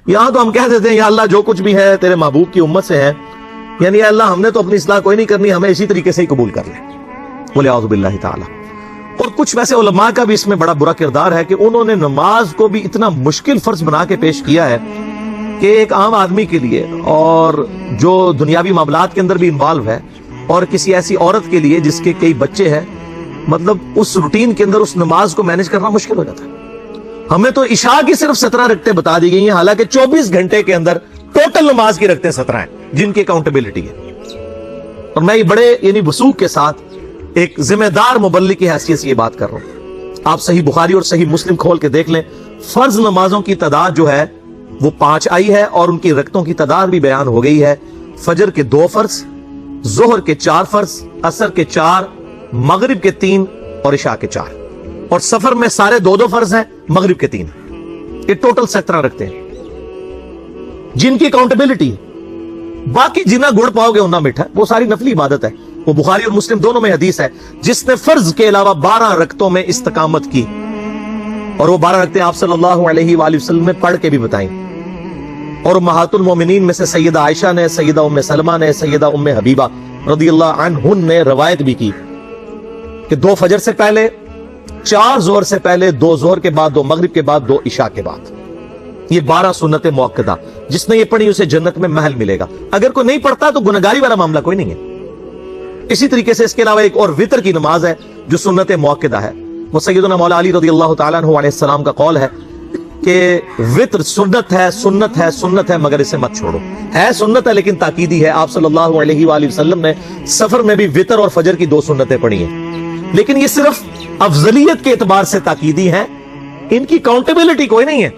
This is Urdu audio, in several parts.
یہاں تو ہم کہہ دیتے ہیں یا اللہ جو کچھ بھی ہے تیرے محبوب کی امت سے ہے، یعنی اللہ ہم نے تو اپنی اصلاح کوئی نہیں کرنی، ہمیں اسی طریقے سے ہی قبول کر لیں، بولے اعوذ باللہ تعالی۔ اور کچھ ویسے علماء کا بھی اس میں بڑا برا کردار ہے کہ انہوں نے نماز کو بھی اتنا مشکل فرض بنا کے پیش کیا ہے کہ ایک عام آدمی کے لیے اور جو دنیاوی معاملات کے اندر بھی انوالو ہے، اور کسی ایسی عورت کے لیے جس کے کئی بچے ہیں، مطلب اس روٹین کے اندر اس نماز کو مینج کرنا مشکل ہو جاتا ہے۔ ہمیں تو عشاء کی صرف 17 رکعتیں بتا دی گئی ہیں، حالانکہ 24 گھنٹے کے اندر ٹوٹل نماز کی رکعتیں 17 ہیں جن کی اکاؤنٹیبلٹی ہے۔ اور میں یہ بڑے یعنی وثوق کے ساتھ ایک ذمہ دار مبلغ کی حیثیت سے یہ بات کر رہا ہوں۔ آپ صحیح بخاری اور صحیح مسلم کھول کے دیکھ لیں، فرض نمازوں کی تعداد جو ہے وہ 5 آئی ہے، اور ان کی رکعتوں کی تعداد بھی بیان ہو گئی ہے۔ فجر کے 2 فرض، ظہر کے 4 فرض، عصر کے 4، مغرب کے 3 اور عشاء کے 4، اور سفر میں سارے 2 فرض ہیں، مغرب کے 3۔ یہ ٹوٹل 17 رکھتے ہیں جن کی اکاؤنٹیبلٹی ہے۔ باقی جنہ گڑ پاؤ گے انہ میٹھا، وہ ساری نفلی عبادت ہے۔ وہ بخاری اور مسلم دونوں میں حدیث ہے، جس نے فرض کے علاوہ 12 رکعتوں میں استقامت کی، اور وہ 12 رکعتیں آپ صلی اللہ علیہ وآلہ وسلم نے پڑھ کے بھی بتائیں۔ اور امہات المومنین میں سے سیدہ عائشہ نے، سیدہ ام سلمہ نے، سیدہ ام حبیبہ رضی اللہ عنہن نے روایت بھی کی کہ 2 فجر سے پہلے، 4 ظہر سے پہلے، 2 ظہر کے بعد، 2 مغرب کے بعد، 2 عشاء کے بعد، یہ 12 سنت موقدہ جس نے یہ پڑھی اسے جنت میں محل ملے گا۔ اگر کوئی نہیں پڑھتا تو گنہگاری والا معاملہ کوئی نہیں ہے۔ اسی طریقے سے اس کے علاوہ ایک اور وتر کی نماز ہے جو سنت موقدہ ہے۔ وہ سیدنا مولا علی رضی اللہ تعالیٰ عنہ علیہ السلام کا قول ہے کہ وتر سنت ہے، سنت ہے، سنت ہے، مگر اسے مت چھوڑو۔ ہے سنت ہے لیکن تاکیدی ہے۔ آپ صلی اللہ علیہ وآلہ وسلم نے سفر میں بھی وتر اور فجر کی 2 سنتیں پڑھی ہیں، لیکن یہ صرف افضلیت کے اعتبار سے تاکیدی ہیں، ان کی کاؤنٹیبلٹی کوئی نہیں ہے۔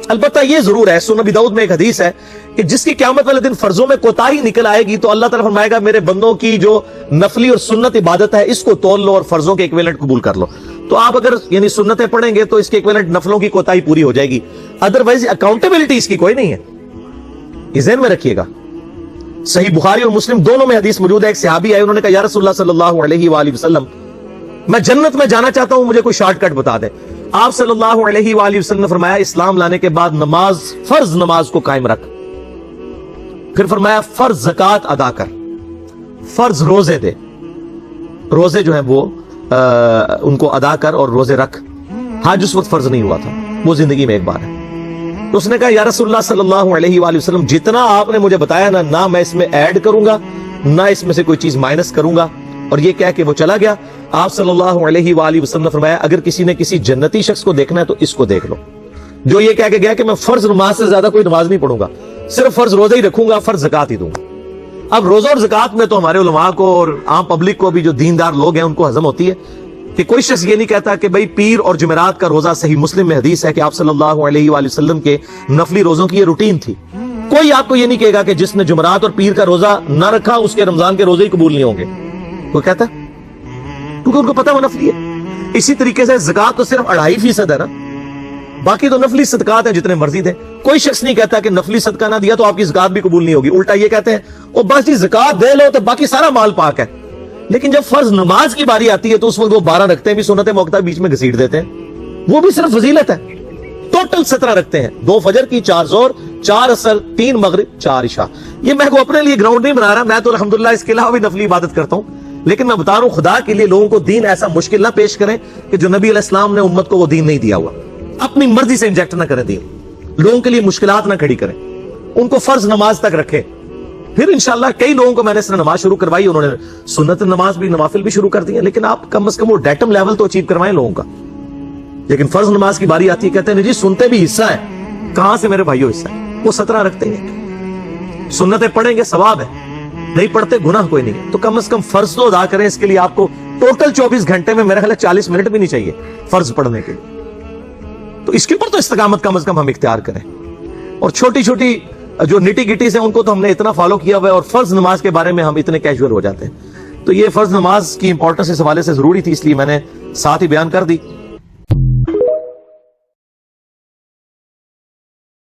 البتہ یہ ضرور ہے، سنن ابی داؤد میں ایک حدیث ہے کہ جس کی قیامت والے دن فرضوں میں کوتاہی نکل آئے گی تو اللہ تعالیٰ فرمائے گا میرے بندوں کی جو نفلی اور سنت عبادت ہے اس کو تول لو اور فرضوں کے ایکویلنٹ قبول کر لو۔ تو آپ اگر یعنی سنتیں پڑھیں گے تو اس کے ایکویلنٹ نفلوں کی کوتاہی پوری ہو جائے گی، ادروائز اکاؤنٹیبلٹی اس کی کوئی نہیں ہے، یہ ذہن میں رکھیے گا۔ صحیح بخاری اور مسلم دونوں میں حدیث موجود ہے۔ ایک صحابی آئے، انہوں نے کہا یا رسول اللہ صلی اللہ علیہ وآلہ وسلم، میں جنت میں جانا چاہتا ہوں، مجھے کوئی شارٹ کٹ بتا دیں۔ آپ صلی اللہ علیہ وآلہ وسلم نے فرمایا اسلام لانے کے بعد نماز، فرض نماز کو قائم رکھ، پھر فرمایا فرض زکوٰۃ ادا کر، فرض روزے دے، روزے جو ہیں وہ ان کو ادا کر اور روزے رکھ۔ حج اس وقت فرض نہیں ہوا تھا، وہ زندگی میں ایک بار ہے۔ تو اس نے کہا یا رسول اللہ صلی اللہ علیہ وآلہ وسلم، جتنا آپ نے مجھے بتایا نہ میں اس میں ایڈ کروں گا نہ اس میں سے کوئی چیز مائنس کروں گا، اور یہ کہہ کے وہ چلا گیا۔ آپ صلی اللہ علیہ وآلہ وسلم نے فرمایا اگر کسی نے کسی جنتی شخص کو دیکھنا ہے تو اس کو دیکھ لو، جو یہ کہہ کے گیا کہ میں فرض نماز سے زیادہ کوئی نماز نہیں پڑھوں گا، صرف فرض روزہ ہی رکھوں گا، فرض زکوٰۃ ہی دوں گا۔ اب روزہ اور زکوٰۃ میں تو ہمارے علماء کو اور عام پبلک کو بھی جو دیندار لوگ ہیں ان کو ہضم ہوتی ہے کہ کوئی شخص یہ نہیں کہتا کہ بھئی پیر اور جمعرات کا روزہ، صحیح مسلم میں حدیث ہے کہ آپ صلی اللہ علیہ وآلہ وسلم کے نفلی روزوں کی یہ روٹین تھی۔ کوئی آپ کو یہ نہیں کہے گا کہ جس نے جمعرات اور پیر کا روزہ نہ رکھا اس کے رمضان کے روزے ہی قبول نہیں ہوں گے، وہ کہتا ہے، کیونکہ ان کو پتہ وہ نفلی ہے۔ اسی طریقے سے زکوٰۃ تو صرف 2.5% ہے نا، باقی تو نفلی صدقات ہیں جتنے مرضی تھے۔ کوئی شخص نہیں کہتا کہ نفلی صدقہ نہ دیا تو آپ کی زکوٰۃ بھی قبول نہیں ہوگی، الٹا یہ کہتے ہیں وہ بس جی زکوٰۃ دے لو تو باقی سارا مال پاک ہے۔ لیکن جب فرض نماز کی باری آتی ہے تو اس وقت وہ 12 رکھتے ہیں بھی سنت موقدہ بیچ میں گھسیٹ دیتے ہیں، وہ بھی صرف فضیلت ہے۔ ٹوٹل 17 رکھتے ہیں، 2 فجر کی، 4 ظہر، 4 عصر، 3 مغرب، 4 عشاء۔ یہ میں کو اپنے لیے گراؤنڈ نہیں بنا رہا، میں تو الحمدللہ اس کے علاوہ بھی نفلی عبادت کرتا ہوں، لیکن میں بتا رہا ہوں خدا کے لیے لوگوں کو دین ایسا مشکل نہ پیش کریں کہ جو نبی علیہ السلام نے امت کو وہ دین نہیں دیا ہوا، اپنی مرضی سے انجیکٹ نہ کریں دین، لوگوں کے لیے مشکلات نہ کھڑی کریں، ان کو فرض نماز تک رکھیں۔ پھر انشاءاللہ کئی لوگوں کو میں نے اس نے نماز شروع کروائی، انہوں نے سنت نماز بھی، نوافل بھی شروع کر دی ہیں، لیکن آپ کم از کم وہ ڈیٹم لیول تو اچیو کروائیں لوگوں کا۔ لیکن فرض نماز کی باری آتی ہے کہتے ہیں جی سنتے بھی حصہ ہے، کہاں سے میرے بھائیو حصہ ہے؟ وہ 17 رکھتے ہیں، سنتیں پڑھیں گے ثواب ہے، نہیں پڑھتے گناہ کوئی نہیں ہے۔ تو کم از کم فرض تو ادا کریں، اس کے لیے آپ کو ٹوٹل 24 گھنٹے میں میرے خیال ہے 40 منٹ بھی نہیں چاہیے فرض پڑھنے کے لیے، تو اس کے اوپر تو استقامت کم از کم ہم اختیار کریں۔ اور چھوٹی چھوٹی جو نیٹی گٹیز ہیں ان کو تو ہم نے اتنا فالو کیا ہوا ہے، اور فرض نماز کے بارے میں ہم اتنے کیجول ہو جاتے ہیں۔ تو یہ فرض نماز کی امپورٹنس اس حوالے سے ضروری تھی، اس لیے میں نے ساتھ ہی بیان کر دی۔